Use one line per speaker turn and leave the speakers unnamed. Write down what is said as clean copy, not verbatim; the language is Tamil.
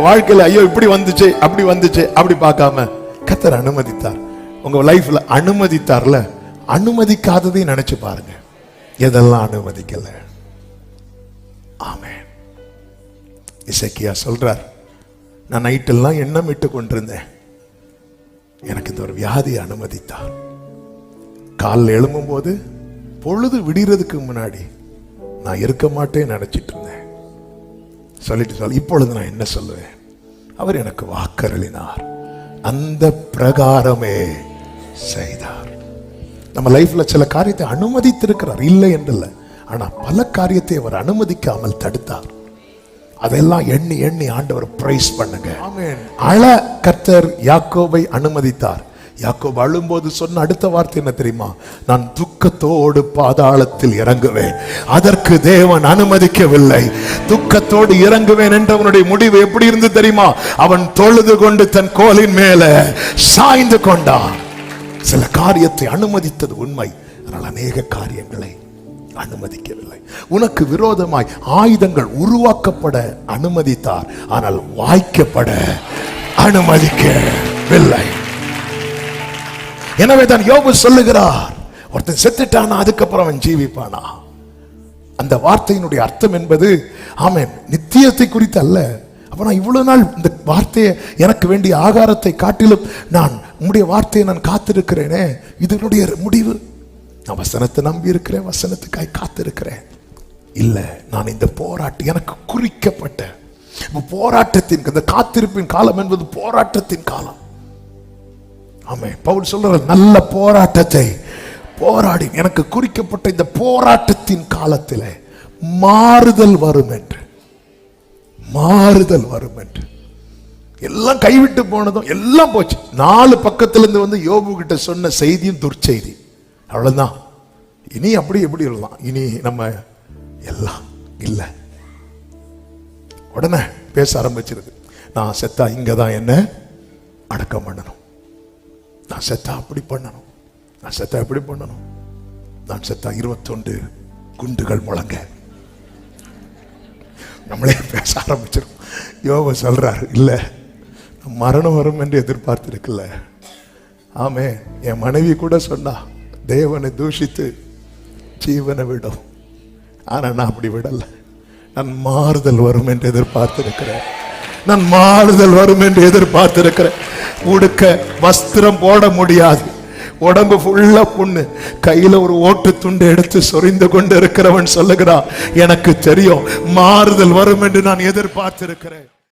வாழ்க்கையில ஐயோ இப்படி வந்துச்சு அப்படி வந்துச்சு அப்படி பார்க்காம கர்த்தர் அனுமதித்தார். உங்க லைஃப்ல அனுமதித்தார்ல, அனுமதிக்காததையும் நினைச்சு பாருங்க, எதெல்லாம் அனுமதிக்கல. ஆமென். எசேக்கியா சொல்றார், நான் நைட்டெல்லாம் எண்ணம் இட்டு கொண்டிருந்தேன், எனக்கு இந்த ஒரு வியாதியை அனுமதித்தார். காலில் எழும்பும் போது பொழுது விடுறதுக்கு முன்னாடி நான் இருக்க மாட்டேன்னு நினைச்சிட்டு இருந்தேன். சொல்லிட்டு இப்பொழுது நான் என்ன சொல்லுவேன்? அவர் எனக்கு வாக்கருளினார், அந்த பிரகாரமே செய்தார். நம்ம லைஃப்ல சில காரியத்தை அனுமதித்திருக்கிறார், இல்லை என்றில்லை. ஆனா பல காரியத்தை அவர் அனுமதிக்காமல் தடுத்தார். அதெல்லாம் எண்ணி எண்ணி ஆண்டவர் பிரைஸ் பண்ணுங்க. ஆமென். அழ கர்த்தர் யாக்கோபை அனுமதித்தார். யாக்கோபு அழும்போது சொன்ன அடுத்த வார்த்தை என்ன தெரியுமா? நான் துக்கத்தோடு பாதாளத்தில் இறங்குவேன். அதற்கு தேவன் அனுமதிக்கவில்லை. துக்கத்தோடு இறங்குவேன் என்றவனுடைய முடிவு எப்படி இருந்து தெரியுமா? அவன் தொழுது கொண்டு தன் கோலின் மேல சாய்ந்து கொண்டான். சில காரியத்தை அனுமதித்தது உண்மை, ஆனால் அநேக காரியங்களை அனுமதிக்கவில்லை. உனக்கு விரோதமாய் ஆயுதங்கள் உருவாக்கப்பட அனுமதித்தார், ஆனால் வாய்க்கப்பட அனுமதிக்கவில்லை. எனவே தான் யோபு சொல்லுகிறார், ஒருத்தன் செத்துட்டானா அதுக்கப்புறம் அவன் ஜீவிப்பானா? அந்த வார்த்தையினுடைய அர்த்தம் என்பது ஆமென் நித்தியத்தை குறித்து அல்ல. அப்ப நான் இவ்வளவு நாள் இந்த வார்த்தையை, எனக்கு வேண்டிய ஆகாரத்தை காட்டிலும் நான் உம்முடைய வார்த்தையை நான் காத்திருக்கிறேனே, இதனுடைய முடிவு நான் வசனத்தை நம்பி இருக்கிறேன், வசனத்துக்காய் காத்திருக்கிறேன். இல்ல, நான் இந்த போராட்டம் எனக்கு குறிக்கப்பட்ட போராட்டத்தின், இந்த காத்திருப்பின் காலம் என்பது போராட்டத்தின் காலம். ஆமென். பவுல் சொல்ற, நல்ல போராட்டத்தை போராடி எனக்கு குறிக்கப்பட்ட இந்த போராட்டத்தின் காலத்தில் மாறுதல் வரும் என்று, மாறுதல் வரும் என்று. எல்லாம் கைவிட்டு போனதும் எல்லாம் போச்சு. 4 பக்கத்திலிருந்து வந்து யோபு கிட்ட சொன்ன செய்தியும் துர்ச்செய்தி. அவ்வளவுதான். இனி அப்படி எப்படி சொல்லலாம்? இனி நம்ம எல்லாம் இல்ல. உடனே பேச ஆரம்பிச்சிருக்கு, நான் செத்தா இங்கதான் என்ன அடக்கம் பண்ணணும், நான் செத்தா அப்படி பண்ணணும், நான் செத்தா எப்படி பண்ணணும், நான் செத்தா 21 குண்டுகள் முழங்க. நம்மளே பேச ஆரம்பிச்சிடும். யோபு சொல்றாரு, இல்ல மரணம் வரும் என்று எதிர்பார்த்திருக்கல. ஆமே, என் மனைவி கூட சொன்னா தேவனை தூஷித்து ஜீவனை விடும், ஆனா நான் அப்படி விடல. நான் மாறுதல் வரும் என்று எதிர்பார்த்திருக்கிறேன், நான் மாறுதல் வரும் என்று எதிர்பார்த்திருக்கிறேன். உடுக்க வஸ்திரம் போட முடியாது, உடம்பு ஃபுல்லா புண்ணு, கையில ஒரு ஓட்டு துண்டு எடுத்து சொரிந்து கொண்டு இருக்கிறவன் சொல்லுகிறான், எனக்கு தெரியும் மாறுதல் வரும் என்று நான் எதிர்பார்த்திருக்கிறேன்.